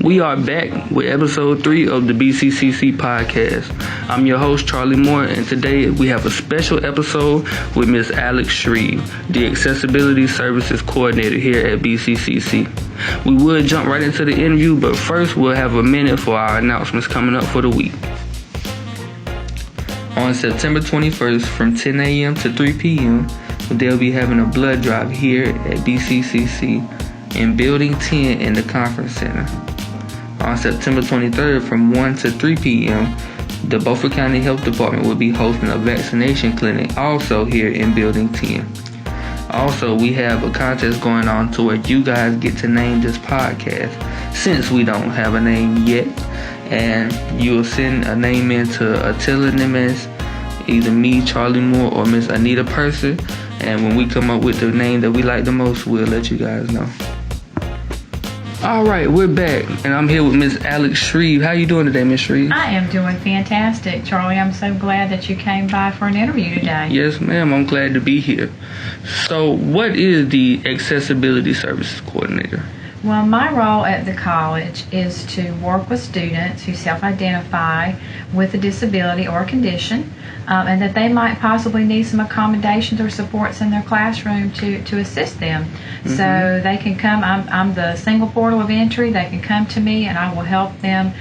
We are back with episode 3 of the BCCC podcast. I'm your host, Charlie Moore, and today we have a special episode with Ms. Alex Shreve, the Accessibility Services Coordinator here at BCCC. We will jump right into the interview, but first we'll have a minute for our announcements coming up for the week. On September 21st from 10 a.m. to 3 p.m., they'll be having a blood drive here at BCCC in Building 10 in the Conference Center. On September 23rd from 1 to 3 p.m., the Beaufort County Health Department will be hosting a vaccination clinic also here in Building 10. Also, we have a contest going on to where you guys get to name this podcast since we don't have a name yet. And you'll send a name in to Attila Nemes, either me, Charlie Moore, or Miss Anita Purser. And when we come up with the name that we like the most, we'll let you guys know. Alright, we're back, and I'm here with Miss Alex Shreve. How you doing today, Miss Shreve? I am doing fantastic, Charlie. I'm so glad that you came by for an interview today. Yes, ma'am. I'm glad to be here. So, what is the Accessibility Services Coordinator? Well, my role at the college is to work with students who self-identify with a disability or a condition, and that they might possibly need some accommodations or supports in their classroom to assist them. Mm-hmm. So they can come, I'm the single portal of entry, they can come to me and I will help them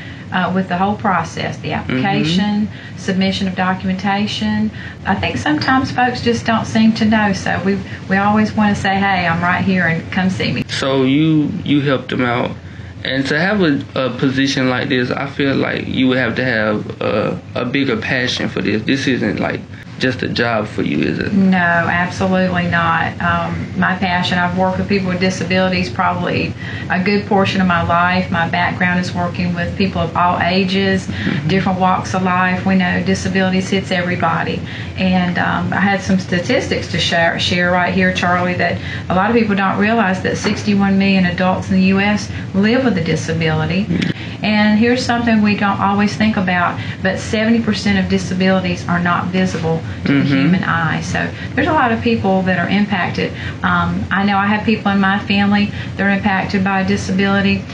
with the whole process, the application, submission of documentation. I think sometimes folks just don't seem to know, so we always want to say, hey, I'm right here and come see me. So you helped them out. And to have a position like this, I feel like you would have to have a bigger passion for this. This isn't like just a job for you, is it? No, absolutely not. My passion, I've worked with people with disabilities probably a good portion of my life. My background is working with people of all ages, different walks of life. We know disabilities hits everybody. And I had some statistics to share right here, Charlie, that a lot of people don't realize that 61 million adults in the U.S. live with a disability. And here's something we don't always think about, but 70% of disabilities are not visible to the human eye. So there's a lot of people that are impacted. I know I have people in my family that are impacted by a disability.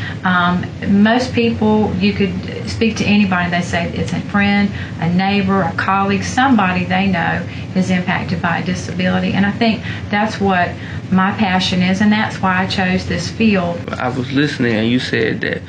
Most people, you could speak to anybody and they say it's a friend, a neighbor, a colleague, somebody they know is impacted by a disability. And I think that's what my passion is, and that's why I chose this field. I was listening and you said that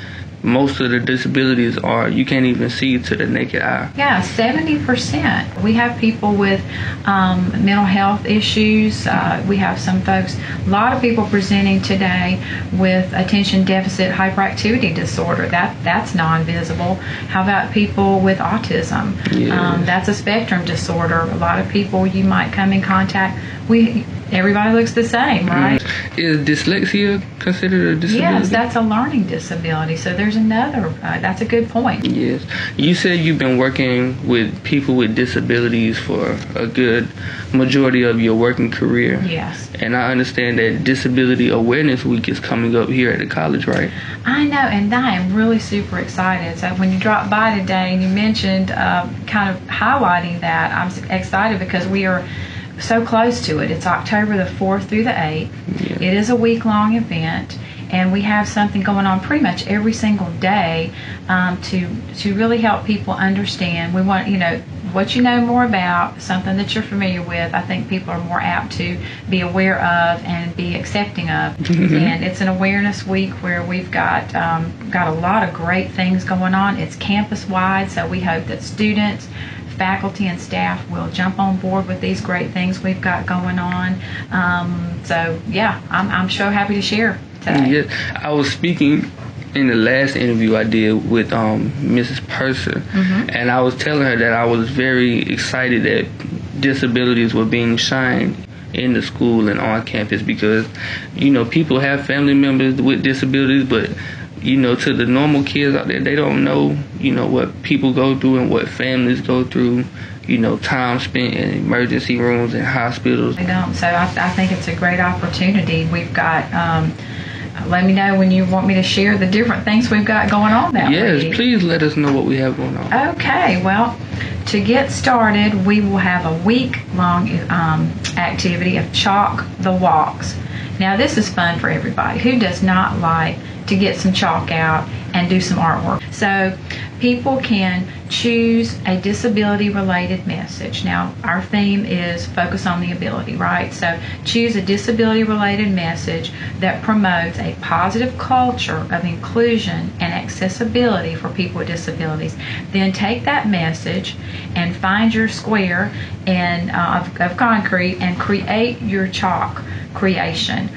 most of the disabilities are, you can't even see to the naked eye. Yeah, 70%. We have people with mental health issues. We have some folks, a lot of people presenting today with attention deficit hyperactivity disorder. That's non-visible. How about people with autism? Yes. That's a spectrum disorder. A lot of people you might come in contact with. Everybody looks the same, right? Is dyslexia considered a disability? Yes, that's a learning disability. So there's another, that's a good point. Yes. You said you've been working with people with disabilities for a good majority of your working career. Yes. And I understand that Disability Awareness Week is coming up here at the college, right? I know, and I am really super excited. So when you dropped by today and you mentioned kind of highlighting that, I'm excited because we are so close to it. It's October the 4th through the 8th. Yeah. It is a week-long event, and we have something going on pretty much every single day to really help people understand. We want, what you know more about, something that you're familiar with, I think people are more apt to be aware of and be accepting of. And it's an awareness week where we've got a lot of great things going on. It's campus-wide, so we hope that students, faculty and staff will jump on board with these great things we've got going on. So yeah, I'm so happy to share today. Yes, I was speaking in the last interview I did with Mrs. Purser, and I was telling her that I was very excited that disabilities were being shined in the school and on campus because, people have family members with disabilities, but to the normal kids out there, they don't know, what people go through and what families go through, time spent in emergency rooms and hospitals. They don't. So I think it's a great opportunity. We've got, let me know when you want me to share the different things we've got going on that week. Yes, please let us know what we have going on. Okay, well, to get started, we will have a week-long activity of Chalk the Walks. Now, this is fun for everybody. Who does not like to get some chalk out and do some artwork? So people can choose a disability-related message. Now, our theme is focus on the ability, right? So choose a disability-related message that promotes a positive culture of inclusion and accessibility for people with disabilities. Then take that message and find your square of concrete and create your chalk creation.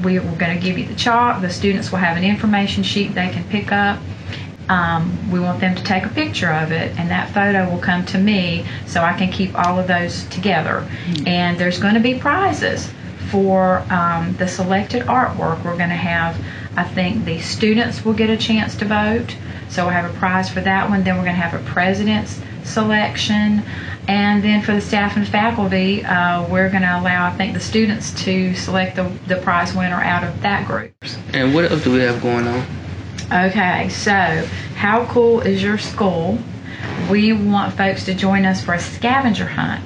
We're going to give you the chalk. The students will have an information sheet they can pick up. We want them to take a picture of it, and that photo will come to me so I can keep all of those together. And there's going to be prizes for the selected artwork. We're going to have, I think the students will get a chance to vote, so we'll have a prize for that one. Then we're going to have a president's selection, and then for the staff and faculty, we're going to allow, I think, the students to select the prize winner out of that group. And what else do we have going on? Okay, so how cool is your school? We want folks to join us for a scavenger hunt.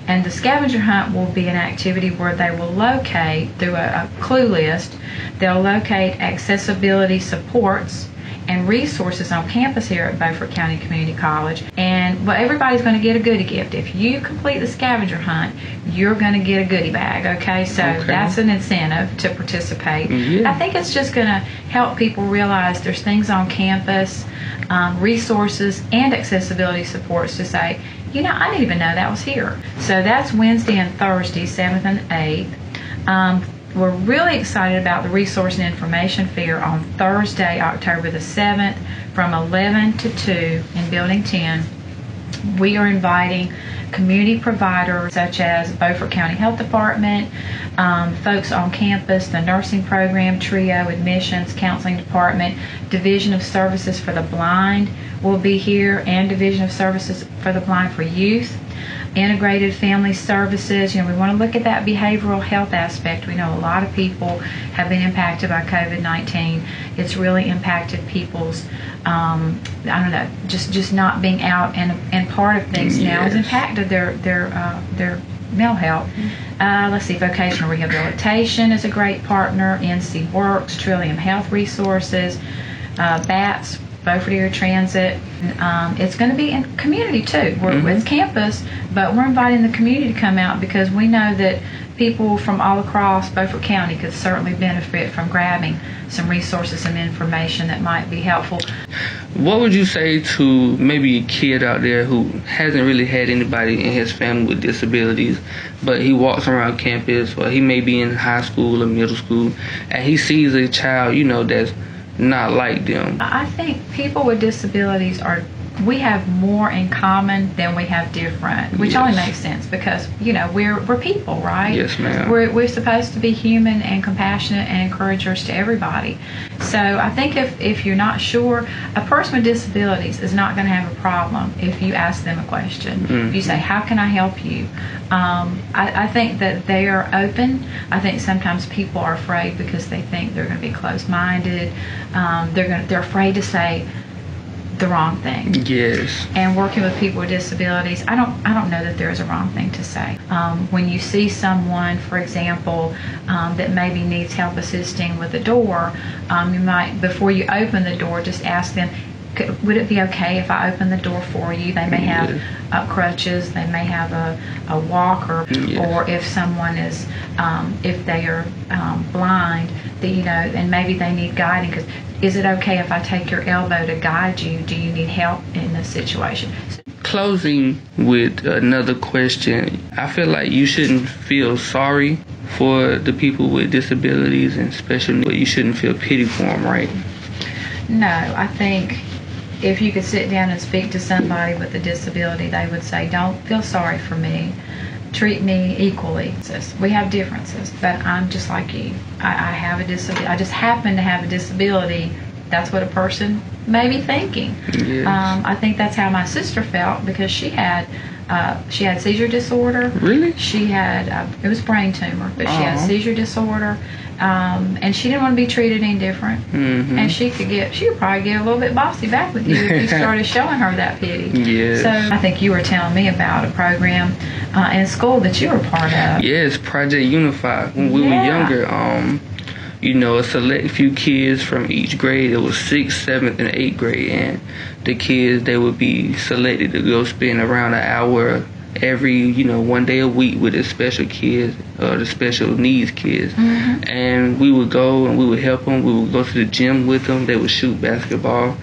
And the scavenger hunt will be an activity where they will locate, through a clue list, they'll locate accessibility supports and resources on campus here at Beaufort County Community College. And everybody's going to get a goodie gift. If you complete the scavenger hunt, you're going to get a goodie bag, okay? So that's an incentive to participate. Yeah. I think it's just going to help people realize there's things on campus, resources and accessibility supports to say, you know, I didn't even know that was here. So that's Wednesday and Thursday, 7th and 8th. We're really excited about the Resource and Information Fair on Thursday, October the 7th, from 11 to 2 in Building 10. We are inviting community providers such as Beaufort County Health Department, folks on campus, the nursing program, TRIO, admissions, counseling department, Division of Services for the Blind will be here, and Division of Services for the Blind for Youth. Integrated family services. You know, we want to look at that behavioral health aspect. We know a lot of people have been impacted by COVID-19. It's really impacted people's, just not being out and part of things now has impacted their mental health. Let's see, vocational rehabilitation is a great partner. NC Works, Trillium Health Resources, BATS, Beaufort Area Transit. It's going to be in community too. It's campus, but we're inviting the community to come out because we know that people from all across Beaufort County could certainly benefit from grabbing some resources and information that might be helpful. What would you say to maybe a kid out there who hasn't really had anybody in his family with disabilities, but he walks around campus, or he may be in high school or middle school, and he sees a child, you know, that's not like them? I think people with disabilities we have more in common than we have different, which only makes sense because, you know, we're people, right? Yes, ma'am. We're supposed to be human and compassionate and encouragers to everybody. So I think if you're not sure, a person with disabilities is not going to have a problem if you ask them a question. If you say, how can I help you? I think that they are open. I think sometimes people are afraid because they think they're going to be closed-minded. They're afraid to say the wrong thing. Yes. And working with people with disabilities, I don't know that there is a wrong thing to say. When you see someone, for example, that maybe needs help assisting with the door, you might, before you open the door, just ask them, would it be okay if I open the door for you? They may have crutches, they may have a walker, or if someone is, if they are blind, that, you know, and maybe they need guiding. Because is it okay if I take your elbow to guide you? Do you need help in this situation? Closing with another question. I feel like you shouldn't feel sorry for the people with disabilities, and especially you shouldn't feel pity for them, right? No, I think if you could sit down and speak to somebody with a disability, they would say, don't feel sorry for me. Treat me equally. We have differences, but I'm just like you. I have a disability. I just happen to have a disability. That's what a person may be thinking. Yes. I think that's how my sister felt because she had seizure disorder. Really? She had, it was brain tumor, but she had seizure disorder. and she didn't want to be treated any different. Mm-hmm. And she would probably get a little bit bossy back with you if you started showing her that pity. Yes. So I think you were telling me about a program in school that you were part of. Yes, Project Unify. When we were younger, a select few kids from each grade. It was 6th, 7th, and 8th grade, and the kids, they would be selected to go spend around an hour every, one day a week with the special kids, the special needs kids. Mm-hmm. And we would go and we would help them. We would go to the gym with them. They would shoot basketball.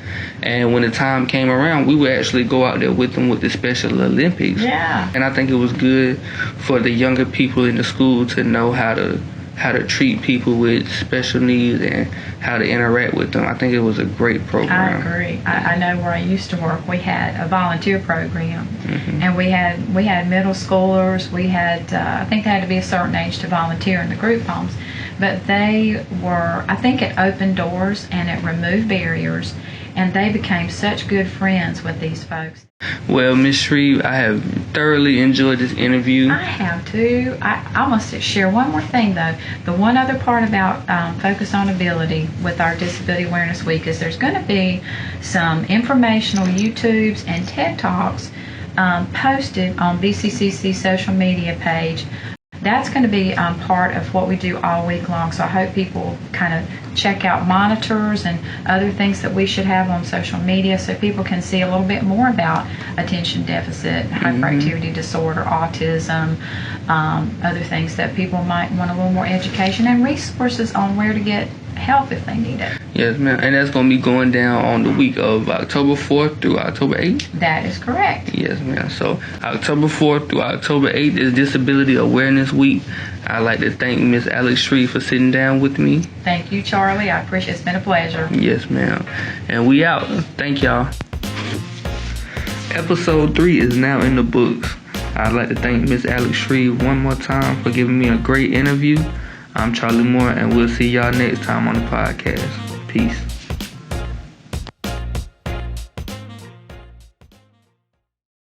And when the time came around, we would actually go out there with them with the Special Olympics. Yeah. And I think it was good for the younger people in the school to know how to treat people with special needs and how to interact with them. I think it was a great program. I agree. I know where I used to work, we had a volunteer program, Mm-hmm. and we had middle schoolers. We had I think they had to be a certain age to volunteer in the group homes, but they were, I think it opened doors and it removed barriers, and they became such good friends with these folks. Well, Ms. Shreve, I have thoroughly enjoyed this interview. I have too. I must share one more thing though. The one other part about Focus on Ability with our Disability Awareness Week is there's going to be some informational YouTubes and TED Talks posted on BCCC social media page. That's going to be part of what we do all week long. So I hope people kind of check out monitors and other things that we should have on social media so people can see a little bit more about attention deficit, hyperactivity disorder, autism, other things that people might want a little more education and resources on where to get help if they need it. Yes, ma'am. And that's going to be going down on the week of October 4th through October 8th? That is correct. Yes, ma'am. So October 4th through October 8th is Disability Awareness Week. I'd like to thank Miss Alex Shreve for sitting down with me. Thank you, Charlie. I appreciate it. It's been a pleasure. Yes, ma'am. And we out. Thank y'all. Episode 3 is now in the books. I'd like to thank Miss Alex Shreve one more time for giving me a great interview. I'm Charlie Moore, and we'll see y'all next time on the podcast. Peace.